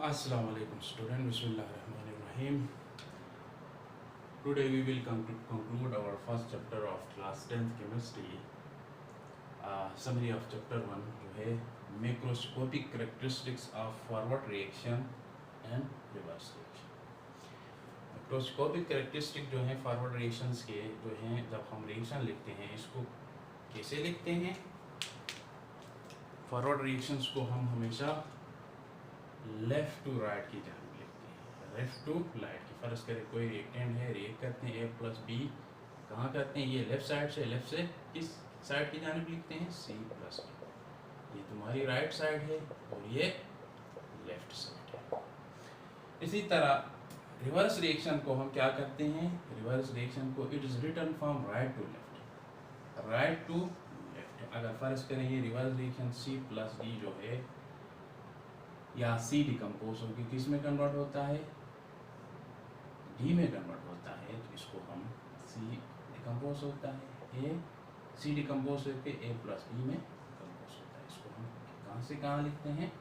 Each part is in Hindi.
Assalamu alaikum student. Bismillahirrahmanirrahim. Today we will conclude our first chapter of class 10th chemistry. Summary of chapter 1 जो है macroscopic characteristics of forward reaction and reverse reaction. Macroscopic characteristic जो है forward reactions के जो हैं जब हम reaction लिखते हैं इसको कैसे लिखते हैं? Forward reactions को हम हमेशा लेफ्ट टू राइट की जानिब लिखते हैं, लेफ्ट टू राइट की। फर्ज करें कोई रिएक्टेंट है, रिएक्ट करते हैं ए प्लस बी, कहाँ करते हैं? ये लेफ्ट से किस साइड की जानिब लिखते हैं? C plus B. ये तुम्हारी राइट साइड है और ये लेफ्ट साइड है। इसी तरह रिवर्स रिएक्शन को हम क्या करते हैं? रिवर्स रिएक्शन को it is written from right to left, right to left. अगर फर्ज करें ये reverse reaction C plus D जो है या सी डिकम्पोज होकर किस में कन्वर्ट होता है? डी में कन्वर्ट होता है, तो इसको हम सी डिकम्पोज होता है, ए सी डिकम्पोज होकर ए प्लस बी में डिकम्पोज होता है। इसको हम कहाँ से कहाँ लिखते हैं?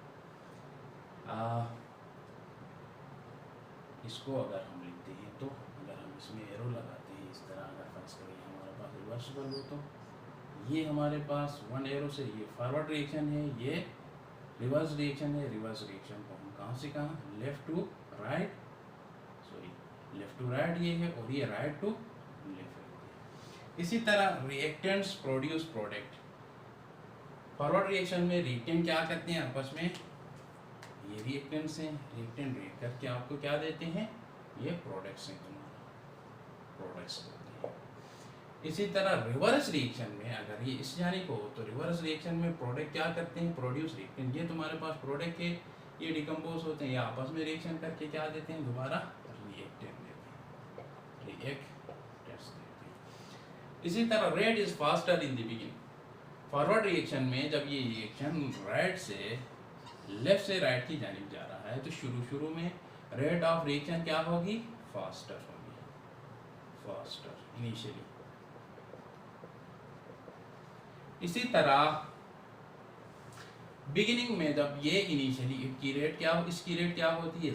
इसको अगर हम लिखते हैं तो अगर हम इसमें एरो लगाते हैं इस तरह, अगर फर्ज करें हमारे पास रिवर्सिबल हो तो ये हमारे पास वन एरो से ये फॉरवर्ड रिएक्शन है, ये रिवर्स रिएक्शन है। रिवर्स रिएक्शन को हम कहाँ से कहाँ? Left to right, left to right ये है और ये राइट टू लेफ्ट है। इसी तरह reactants produce product. Forward reaction में रिएक्टेंट क्या करते हैं आपस में? ये रिएक्टेंट्स हैं, रिएक्टेंट रिएक्ट करके आपको क्या देते हैं? ये प्रोडक्ट्स हैं, तुम्हारा प्रोडक्ट्स देते हैं। इसी तरह रिवर्स रिएक्शन में अगर ये इस जानिब हो तो रिवर्स रिएक्शन में प्रोडक्ट क्या करते हैं? Produce reactant. ये तुम्हारे पास प्रोडक्ट है, ये डिकम्पोज होते हैं, या आपस में रिएक्शन करके क्या देते हैं? दोबारा रिएक्टेंट देते हैं, रिएक्टेंट्स देते हैं। इसी तरह rate is faster in the beginning. Forward reaction में जब ये रिएक्शन राइट से लेफ्ट से राइट की जानिब जा रहा है तो शुरू में रेट ऑफ रिएक्शन क्या होगी? फास्टर होगी, फास्टर इनिशियली। इसी तरह बिगिनिंग में जब ये इनिशियली इसकी रेट क्या होती है?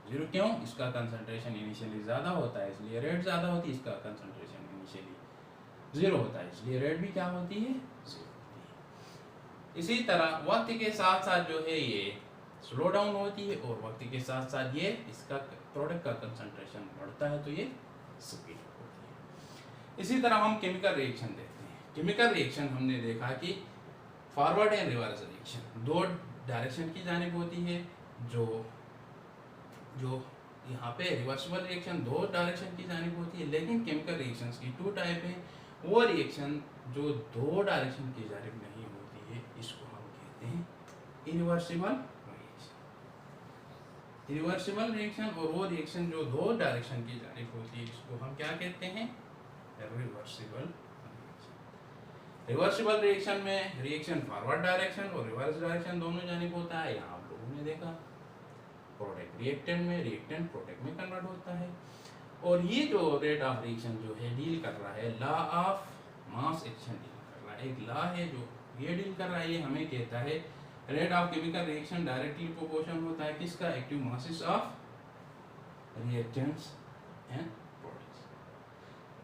जीरो। क्यों? इसका कंसंट्रेशन इनिशियली ज़्यादा होता है इसलिए रेट ज़्यादा होती है, इसका कंसंट्रेशन इनिशियली जीरो होता है इसलिए रेट भी क्या होती है? जीरो होती है। इसी तरह वक्त के साथ साथ जो है ये स्लो डाउन होती है और वक्त के साथ साथ ये इसका प्रोडक्ट का कंसंट्रेशन बढ़ता है तो ये स्पीड होती है। इसी तरह हम केमिकल रिएक्शन देखते हैं। केमिकल रिएक्शन हमने देखा कि फॉरवर्ड एंड रिवर्स रिएक्शन दो डायरेक्शन की जानिब होती है, जो यहाँ पे रिवर्सिबल रिएक्शन दो डायरेक्शन की जानिब होती है। लेकिन केमिकल रिएक्शंस की टू टाइप है, वो रिएक्शन जो दो डायरेक्शन की जानिब नहीं होती है इसको हम कहते हैं इरिवर्सिबल रिएक्शन। इरिवर्सिबल रिएक्शन और वो रिएक्शन जो दो डायरेक्शन की जानिब होती है इसको हम क्या कहते हैं? रिवर्सिबल। रिवर्सिबल रिएक्शन में रिएक्शन फॉरवर्ड डायरेक्शन और रिवर्स डायरेक्शन दोनों जानिब होता है। यहाँ आप लोगों ने देखा प्रोडक्ट रिएक्टेंट में, रिएक्टेंट प्रोडक्ट में कन्वर्ट होता है। और ये जो रेट ऑफ रिएक्शन जो है डील कर रहा है law of mass action deal कर रहा है। एक लॉ है जो ये डील कर रहा है, ये हमें कहता है rate of chemical reaction directly proportional होता है किसका? Active masses of reactants and products.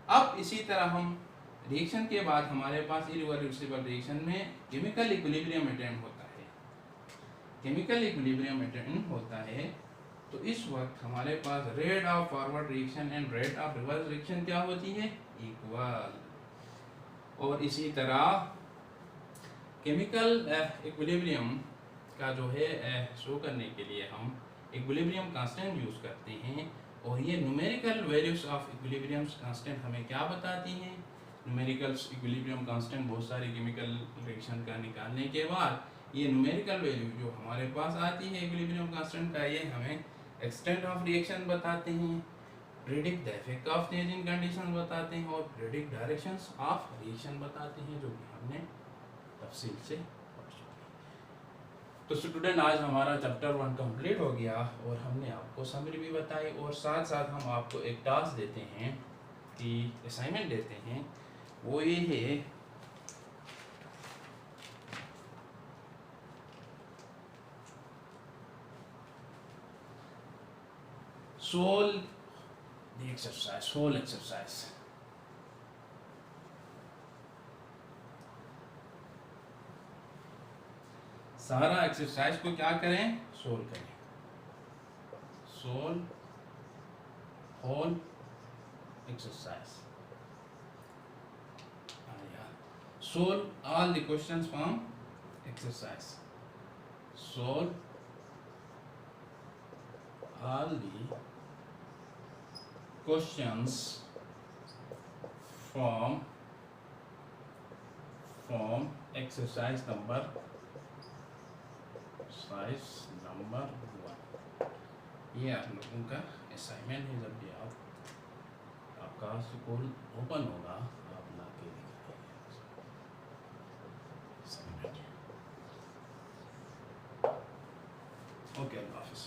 अब इसी तरह हम रिएक्शन के बाद हमारे पास इरिवर्सिबल रिएक्शन में केमिकल इक्विलिब्रियम अटेन होता है। केमिकल इक्विलिब्रियम अटेन होता है तो इस वक्त हमारे पास rate of forward reaction and rate of reverse reaction क्या होती है? इक्वल। और इसी तरह केमिकल इक्विलिब्रियम का जो है शो करने के लिए हम इक्विलिब्रियम कांस्टेंट यूज करते हैं और ये numerical values of equilibrium constant हमें क्या बताती हैं? न्यूमेरिकल इक्विलिब्रियम कांस्टेंट बहुत सारे केमिकल रिएक्शन का निकालने के बाद ये न्यूमेरिकल वैल्यू जो हमारे पास आती है इक्विलिब्रियम कांस्टेंट का, ये हमें एक्सटेंट ऑफ रिएक्शन बताते हैं, predict the effect of change in condition बताते हैं और प्रेडिक्ट डायरेक्शंस ऑफ रिएक्शन बताते हैं, जो कि हमने तफसील से पढ़ चुके। तो स्टूडेंट आज हमारा चैप्टर 1 कंप्लीट हो गया और हमने आपको समरी भी बताई और साथ साथ हम आपको एक टास्क देते हैं कि असाइनमेंट देते हैं, वो ये है solve the exercise, solve exercise. सारा एक्सरसाइज को क्या करें, सोल्व करें। Solve whole exercise. Solve all the questions from exercise. Solve all the questions from exercise number 1। ये आप लोगों का असाइनमेंट है। जब भी आपका स्कूल ओपन होगा आप ला के दिखाइए। ओके, अल्लाह हाफिज़।